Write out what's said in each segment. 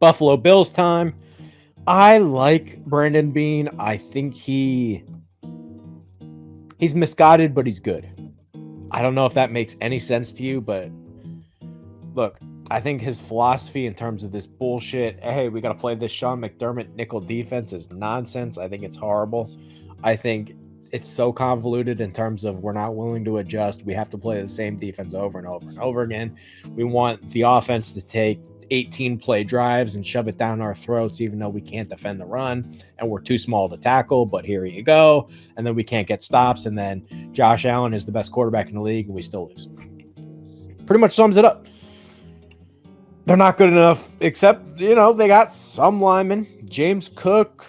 Buffalo Bills time. I like Brandon Bean. I think he's misguided, but he's good. I don't know if that makes any sense to you, but look, I think his philosophy in terms of this bullshit, hey, we got to play this Sean McDermott nickel defense is nonsense. I think it's horrible. I think it's so convoluted in terms of we're not willing to adjust. We have to play the same defense over and over and over again. We want the offense to take 18 play drives and shove it down our throats, even though we can't defend the run and we're too small to tackle. But here you go. And then we can't get stops. And then Josh Allen is the best quarterback in the league and we still lose. Pretty much sums it up. They're not good enough, except, they got some linemen. James Cook,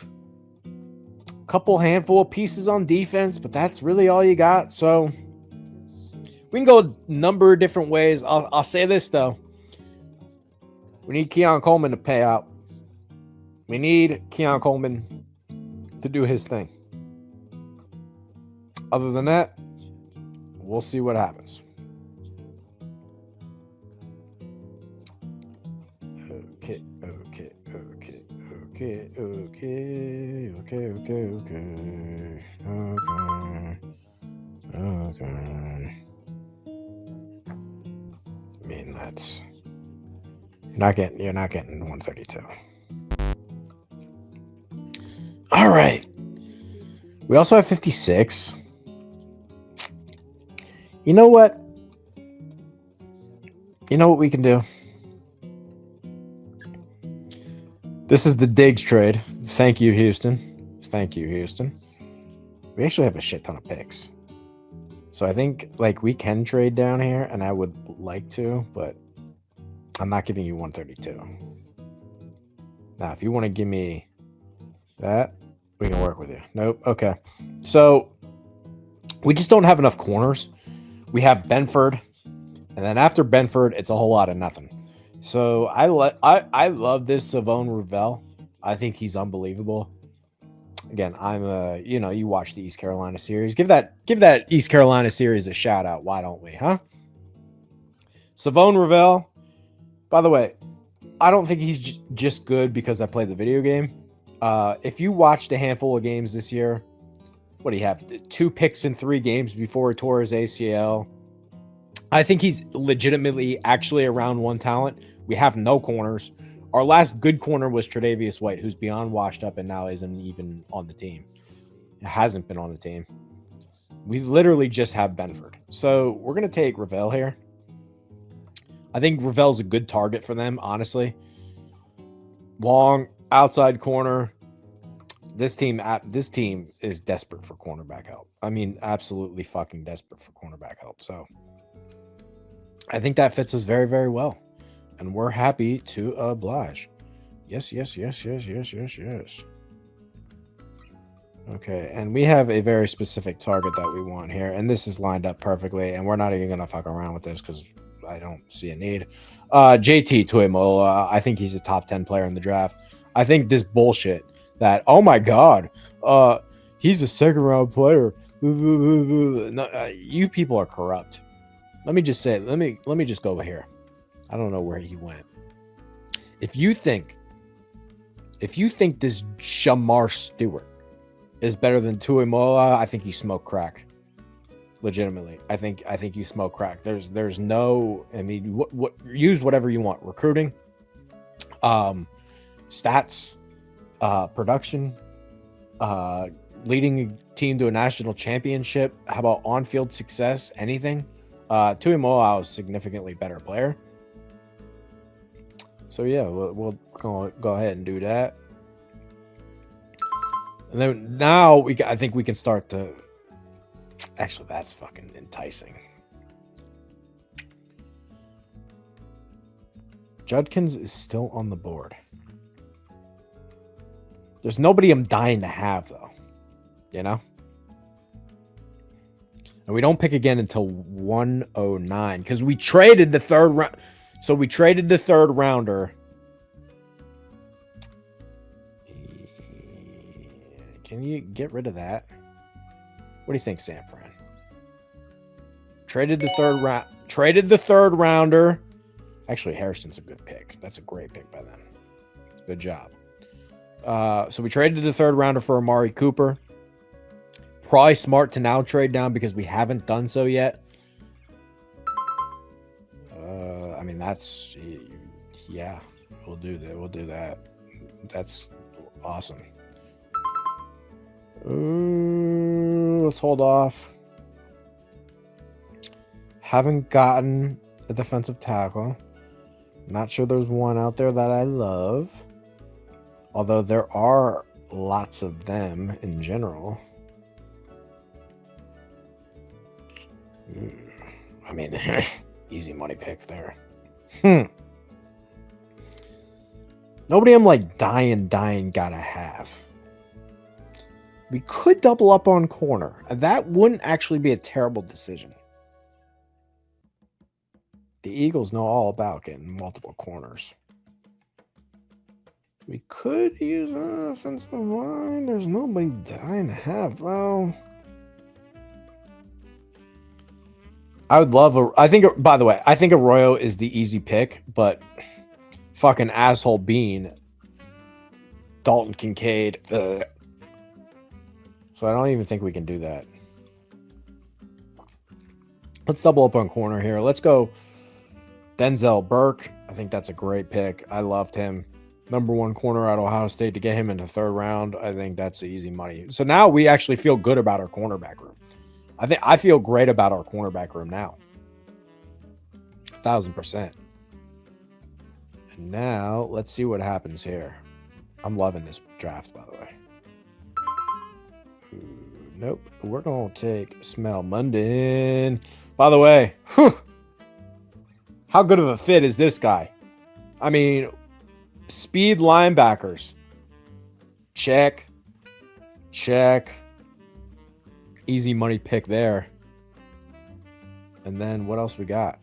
a couple handful of pieces on defense, but that's really all you got. So we can go a number of different ways. I'll say this, though. We need Keon Coleman to pay out. We need Keon Coleman to do his thing. Other than that, we'll see what happens. Okay. I mean, that's you're not getting 132. All right. We also have 56. You know what? You know what we can do? This is the Diggs trade. Thank you, Houston. Thank you, Houston. We actually have a shit ton of picks. So I think we can trade down here, and I would like to, but I'm not giving you 132. Now, if you want to give me that, we can work with you. Nope. Okay. So we just don't have enough corners. We have Benford, and then after Benford, it's a whole lot of nothing. So I love this Stefon Diggs. I think he's unbelievable. Again, I'm you watch the East Carolina series. Give that East Carolina series a shout out. Why don't we, huh? Stefon Diggs. By the way, I don't think he's just good because I played the video game. If you watched a handful of games this year, what do you have? 2 picks in 3 games before he tore his ACL. I think he's legitimately actually a round 1 talent. We have no corners. Our last good corner was Tre'Davious White, who's beyond washed up and now isn't even on the team. It hasn't been on the team. We literally just have Benford. So we're going to take Ravel here. I think Ravel's a good target for them, honestly. Long, outside corner. This team is desperate for cornerback help. I mean, absolutely fucking desperate for cornerback help. So I think that fits us very, very well. And we're happy to oblige. Yes. Okay, and we have a very specific target that we want here. And this is lined up perfectly. And we're not even going to fuck around with this because I don't see a need. JT Tuimola, I think he's a top 10 player in the draft. I think this bullshit that, oh my God, he's a second round player. No, you people are corrupt. Let me just say, let me just go here. I don't know where he went. If you think this Shamar Stewart is better than Tuimola, I think you smoke crack. Legitimately, I think you smoke crack. There's no. I mean, what use whatever you want. Recruiting, stats, production, leading a team to a national championship. How about on-field success? Anything? Tuimola is a significantly better player. So yeah, we'll go ahead and do that. And then now I think we can start to. Actually, that's fucking enticing. Judkins is still on the board. There's nobody I'm dying to have, though. You know? And we don't pick again until 109 because we traded the third round. So we traded the third rounder. Can you get rid of that? What do you think, San Fran? Traded the third rounder. Actually, Harrison's a good pick. That's a great pick by them. Good job. So we traded the third rounder for Amari Cooper. Probably smart to now trade down because we haven't done so yet. I mean, that's... Yeah, we'll do that. We'll do that. That's awesome. Let's hold off. Haven't gotten a defensive tackle. Not sure there's one out there that I love. Although there are lots of them in general. I mean, easy money pick there. Nobody I'm like dying gotta have. We could double up on corner. That wouldn't actually be a terrible decision. The Eagles know all about getting multiple corners. We could use an offensive line. There's nobody dying to have, though. I would love by the way, I think Arroyo is the easy pick, but fucking asshole Bean, Dalton Kincaid. So I don't even think we can do that. Let's double up on corner here. Let's go Denzel Burke. I think that's a great pick. I loved him. Number 1 corner at Ohio State. To get him in the 3rd round, I think that's easy money. So now we actually feel good about our cornerback room. I feel great about our cornerback room now. 1000%. And now let's see what happens here. I'm loving this draft, by the way. Nope. We're going to take Smell Munden. By the way, how good of a fit is this guy? I mean, speed linebackers. Check. Check. Easy money pick there. And then what else we got?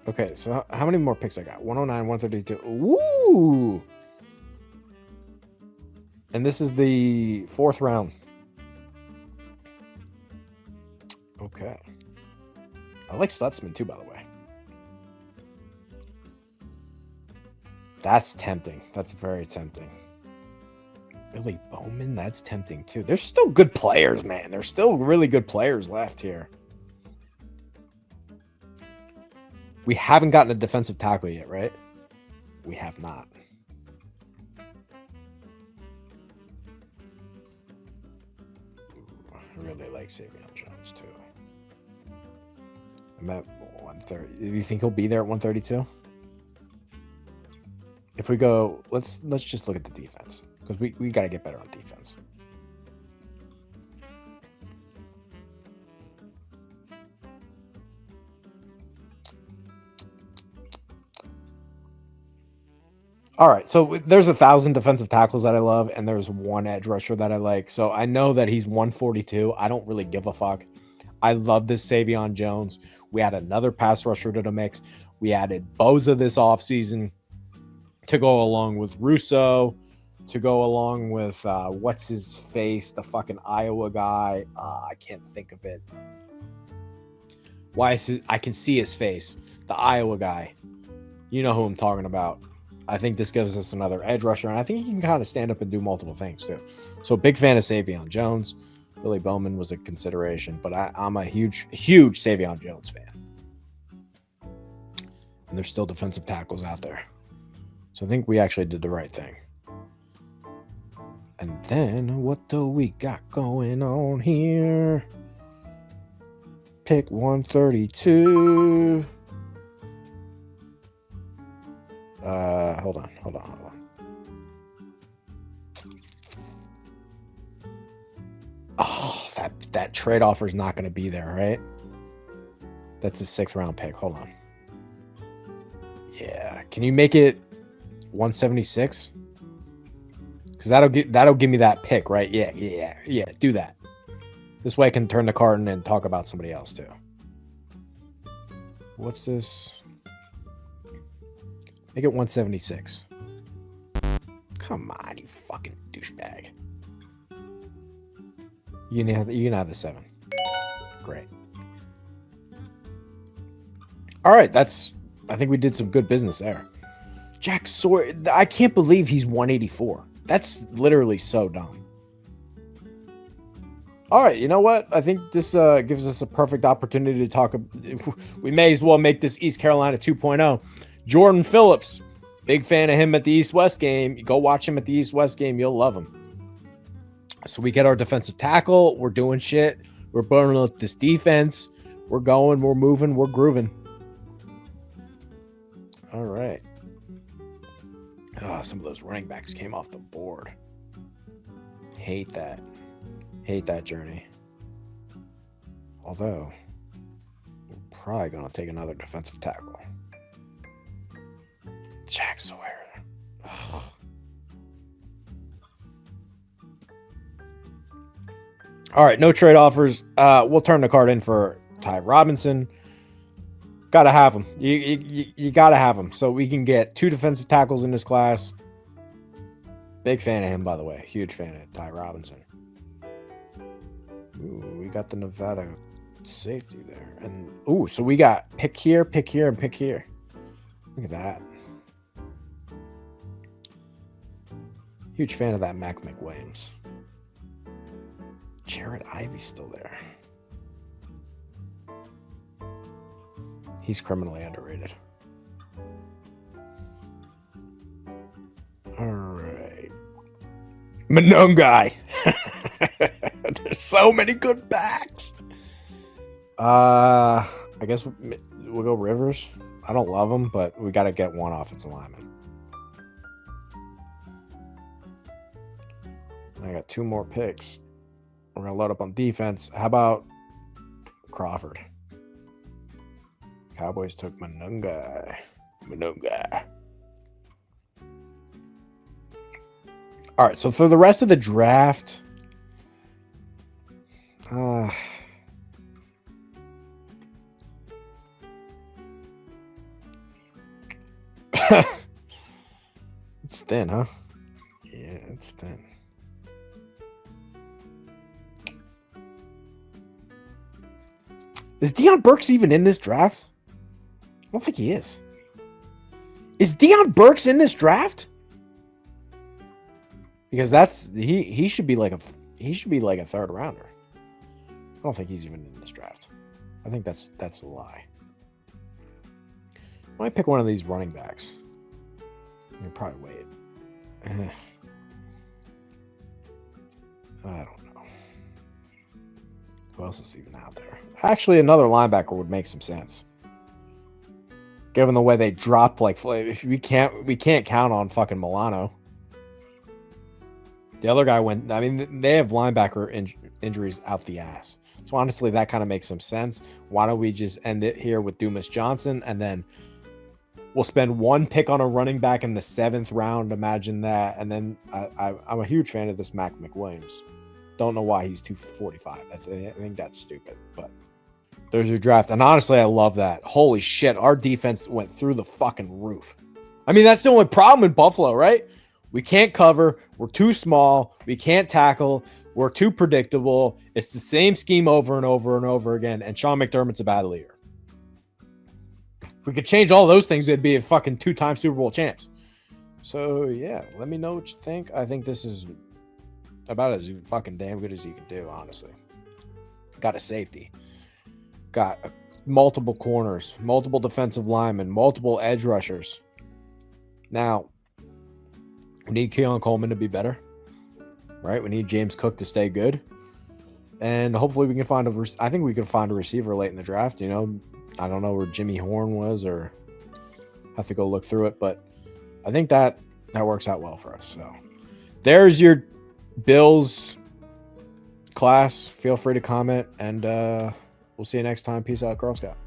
Okay, so how many more picks I got? 109, 132. Woo! And this is the 4th round. Okay. I like Stutzman too, by the way. That's tempting. That's very tempting. Billy Bowman, that's tempting too. There's still good players, man. There's still really good players left here. We haven't gotten a defensive tackle yet, right? We have not. I really like Stefon Jones too. I'm at 130. Do you think he'll be there at 132? If we go, let's just look at the defense, because we got to get better on defense. All right, so there's 1,000 defensive tackles that I love, and there's one edge rusher that I like. So I know that he's 142. I don't really give a fuck. I love this Stefon Jones. We add another pass rusher to the mix. We added Boza this offseason to go along with Russo, to go along with what's his face, the fucking Iowa guy. I can't think of it. Why is it, I can see his face, the Iowa guy. You know who I'm talking about. I think this gives us another edge rusher, and I think he can kind of stand up and do multiple things too. So big fan of Stefon Jones. Billy Bowman was a consideration, but I'm a huge Stefon Jones fan. And there's still defensive tackles out there. So I think we actually did the right thing. And then what do we got going on here? Pick 132. Hold on. Oh, that trade offer is not going to be there, right? That's a 6th round pick. Hold on. Yeah, can you make it 176? Because that'll give me that pick, right? Yeah. Do that. This way I can turn the card and talk about somebody else too. What's this? Make it 176. Come on, you fucking douchebag. You can have the 7. Great. All right, I think we did some good business there. Jack Sawyer. I can't believe he's 184. That's literally so dumb. All right, you know what? I think this gives us a perfect opportunity to talk. We may as well make this East Carolina 2.0. Jordan Phillips, big fan of him at the East-West game. You go watch him at the East-West game. You'll love him. So we get our defensive tackle. We're doing shit. We're burning up this defense. We're going. We're moving. We're grooving. All right. Oh, some of those running backs came off the board. Hate that. Hate that journey. Although, we're probably going to take another defensive tackle. Jack Sawyer. Ugh. All right, no trade offers. We'll turn the card in for Ty Robinson. Got to have him. You got to have him. So we can get 2 defensive tackles in this class. Big fan of him, by the way. Huge fan of Ty Robinson. Ooh, we got the Nevada safety there. And ooh, so we got pick here, and pick here. Look at that. Huge fan of that Mac McWilliams. Jared Ivey's still there. He's criminally underrated. All right. Manungai. There's so many good backs. I guess we'll go Rivers. I don't love him, but we got to get one offensive lineman. I got 2 more picks. We're going to load up on defense. How about Crawford? Cowboys took Manungai. All right, so for the rest of the draft, it's thin, huh? Yeah, it's thin. Is Deion Burks even in this draft? I don't think he is. Is Deion Burks in this draft? Because that's he should be like a 3rd rounder. I don't think he's even in this draft. I think that's a lie. I might pick one of these running backs. You'll probably wait. I don't know. Who else is even out there? Actually, another linebacker would make some sense. Given the way they dropped, like we can't count on fucking Milano. The other guy went. I mean, they have linebacker injuries out the ass. So honestly, that kind of makes some sense. Why don't we just end it here with Dumas Johnson, and then we'll spend 1 pick on a running back in the 7th round. Imagine that. And then I'm a huge fan of this Mac McWilliams. Don't know why he's 245. I think that's stupid, but there's your draft. And honestly, I love that. Holy shit, our defense went through the fucking roof. I mean, that's the only problem in Buffalo, right? We can't cover. We're too small. We can't tackle. We're too predictable. It's the same scheme over and over and over again. And Sean McDermott's a bad leader. If we could change all those things, it'd be a fucking 2-time Super Bowl champs. So, yeah, let me know what you think. I think this is about as fucking damn good as you can do, honestly. Got a safety. Got multiple corners, multiple defensive linemen, multiple edge rushers. Now, we need Keon Coleman to be better, right? We need James Cook to stay good. And hopefully we can find I think we can find a receiver late in the draft. You know, I don't know where Jimmy Horn was, or have to go look through it, but I think that works out well for us. So there's your Bills class. Feel free to comment, and we'll see you next time. Peace out, Girl Scout.